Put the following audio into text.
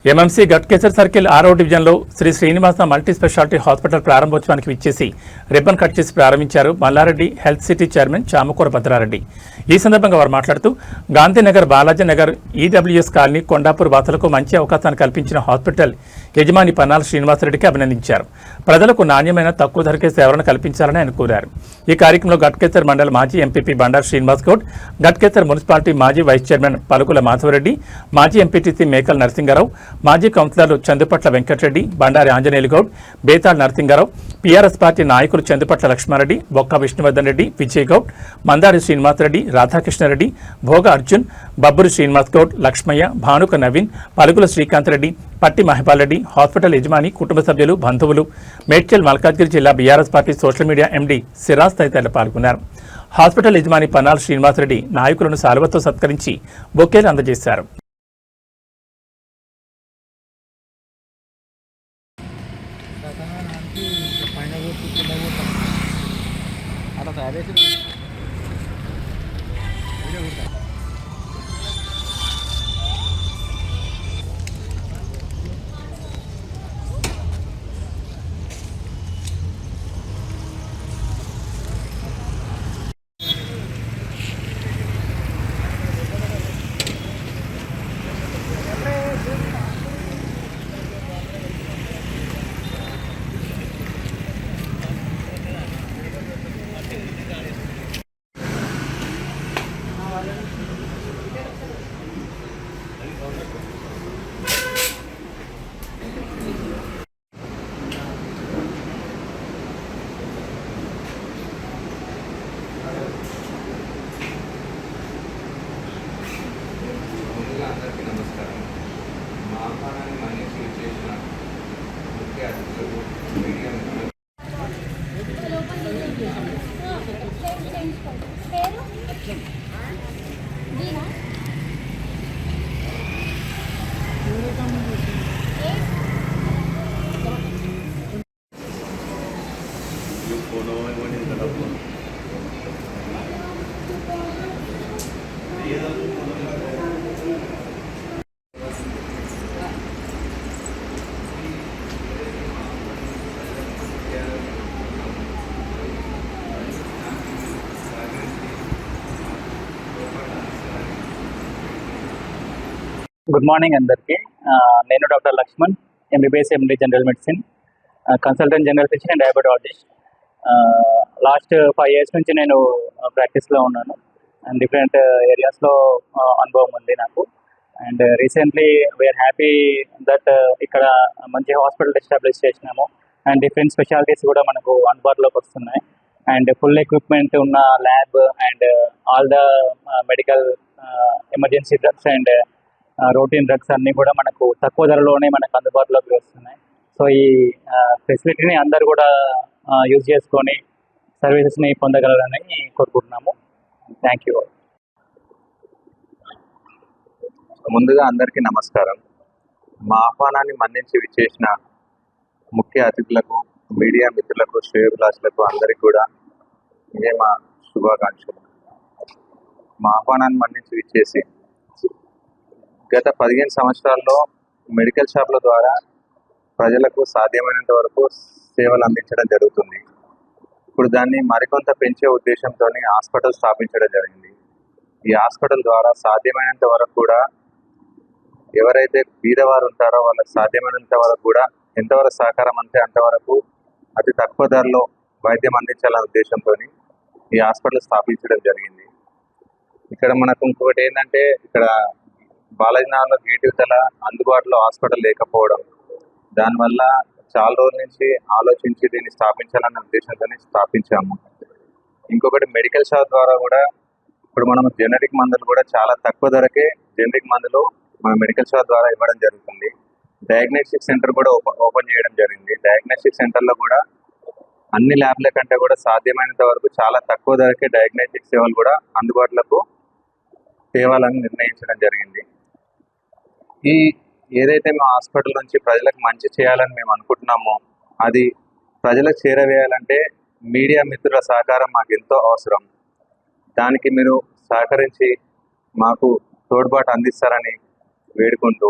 MMC Ghatkesar circle 6వ డివిజన్లో Sri Srinivasa multi specialty hospital ప్రారంభోత్సవానికి విచ్చేసి రిబ్బన్ కట్ చేసి ప్రారంభించారు Mallareddy health city chairman Chamakura Bhadrareddy. ఈ సందర్భంగా వారు మాట్లాడుతూ గాంధీనగర్, బాలాజీనగర్, ఈడబ్ల్యూఎస్ కాలనీ, కొండాపూర్ వాసులకు మంచి అవకాశాన్ని కల్పించిన హాస్పిటల్ యజమాని పన్నాల శ్రీనివాసరెడ్డికి అభినందించారు. ప్రజలకు నాణ్యమైన తక్కువ ధరకే సేవలను కల్పించాలని ఆయన కోరారు. ఈ కార్యక్రమంలో గట్కేసర్ మండల మాజీ ఎంపీపీ బండారు శ్రీనివాస్ గౌడ్, గట్కేసర్ మున్సిపాలిటీ మాజీ వైస్ చైర్మన్ పలుకుల మాధవరెడ్డి, మాజీ ఎంపీటీసీ మేకల నరసింగారావు, మాజీ కౌన్సిలర్లు చందుపట్ల వెంకటరెడ్డి, బండారి ఆంజనేయులు గౌడ్, బేతాళ్ నరసింగారావు, పీఆర్ఎస్ పార్టీ నాయకులు చందుపట్ల లక్ష్మారెడ్డి, బొక్క విష్ణువర్ధన్ రెడ్డి, విజయ్ గౌడ్, మందారి శ్రీనివాసరెడ్డి, రాధాకృష్ణారెడ్డి, భోగ అర్జున్, బబ్బురి శ్రీనివాస్ గౌడ్, లక్ష్మయ్య, భానుక నవీన్, పలుకుల శ్రీకాంత్ రెడ్డి, పట్టి మహిపాల్ రెడ్డి, హాస్పిటల్ యజమాని, కుటుంబ సభ్యులు, బంధువులు, మేడ్చల్ మల్కాజ్గిరి జిల్లా BRS party social media MD Siraj తదితరులు పాల్గొన్నారు. హాస్పిటల్ యజమాని పన్నాల శ్రీనివాసరెడ్డి నాయకులను సాల్వతో సత్కరించి బొకేలు అందజేశారు. అందరికీ నమస్కారం. మా ఆహ్వానాన్ని మన్నించి చేసిన ముఖ్య అతిథులకు, మీడియా మిత్రులకు గుడ్ మార్నింగ్ అందరికీ. నేను doctor Lakshman, MBBS MD general medicine, consultant general physician and diabetologist. Last 5 years నుంచి నేను ప్రాక్టీస్లో ఉన్నాను అండ్ డిఫరెంట్ ఏరియాస్లో అనుభవం ఉంది నాకు. And recently we are happy that ఇక్కడ మంచి హాస్పిటల్ ఎస్టాబ్లిష్ చేసినాము అండ్ డిఫరెంట్ స్పెషాలిటీస్ కూడా మనకు అందుబాటులోకి వస్తున్నాయి. అండ్ ఫుల్ ఎక్విప్మెంట్ ఉన్న lab and all the medical emergency drugs and routine drugs అన్నీ కూడా మనకు తక్కువ ధరలోనే మనకు అందుబాటులోకి వస్తున్నాయి. సో ఈ ఫెసిలిటీని అందరు కూడా యూజ్ చేసుకొని సర్వీసెస్ని పొందగలరని కోరుకుంటున్నాము. Thank you. ముందుగా అందరికీ నమస్కారం. మా ఆహ్వానాన్ని మన్నించి విచ్చేసిన ముఖ్య అతిథులకు, మీడియా మిత్రులకు, శ్రేయోభిలాషులకు అందరికీ కూడా ఇదే మా శుభాకాంక్షలు. మా ఆహ్వానాన్ని మన్నించి విచ్చేసి గత 15 సంవత్సరాల్లో మెడికల్ షాప్ల ద్వారా ప్రజలకు సాధ్యమైనంత వరకు సేవలు అందించడం జరుగుతుంది. ఇప్పుడు దాన్ని మరికొంత పెంచే ఉద్దేశంతో హాస్పిటల్ స్థాపించడం జరిగింది. ఈ హాస్పిటల్ ద్వారా సాధ్యమైనంత వరకు కూడా ఎవరైతే బీదవారు ఉంటారో వాళ్ళకి సాధ్యమైనంత వరకు కూడా ఎంతవరకు సహకారం అంటే అంతవరకు అతి తక్కువ ధరలో వైద్యం అందించాలనే ఉద్దేశంతో ఈ హాస్పిటల్ స్థాపించడం జరిగింది. ఇక్కడ మనకు ఇంకొకటి ఏంటంటే, ఇక్కడ బాలాజీనగర్లో గేటుతల అందుబాటులో హాస్పిటల్ లేకపోవడం, దానివల్ల చాలా రోజుల నుంచి ఆలోచించి దీన్ని స్థాపించాలన్న ఉద్దేశంతో స్థాపించాము. ఇంకొకటి మెడికల్ షాప్ ద్వారా కూడా ఇప్పుడు మనం జనరిక్ మందులు కూడా చాలా తక్కువ ధరకే జనరిక్ మందులు మన మెడికల్ షాప్ ద్వారా ఇవ్వడం జరుగుతుంది. డయాగ్నోస్టిక్ సెంటర్ కూడా ఓపెన్ చేయడం జరిగింది. డయాగ్నోస్టిక్ సెంటర్లో కూడా అన్ని ల్యాబ్ల కంటే కూడా సాధ్యమైనంత వరకు చాలా తక్కువ ధరకే డయాగ్నోస్టిక్ సేవలు కూడా అందుబాటులోకి తేవాలని నిర్ణయించడం జరిగింది. ఈ ఏదైతే మేము హాస్పిటల్ నుంచి ప్రజలకు మంచి చేయాలని మేము అనుకుంటున్నామో అది ప్రజలకు చేరవేయాలంటే మీడియా మిత్రుల సహకారం మాకు ఎంతో అవసరం. దానికి మీరు సహకరించి మాకు తోడ్పాటు అందిస్తారని వేడుకుంటూ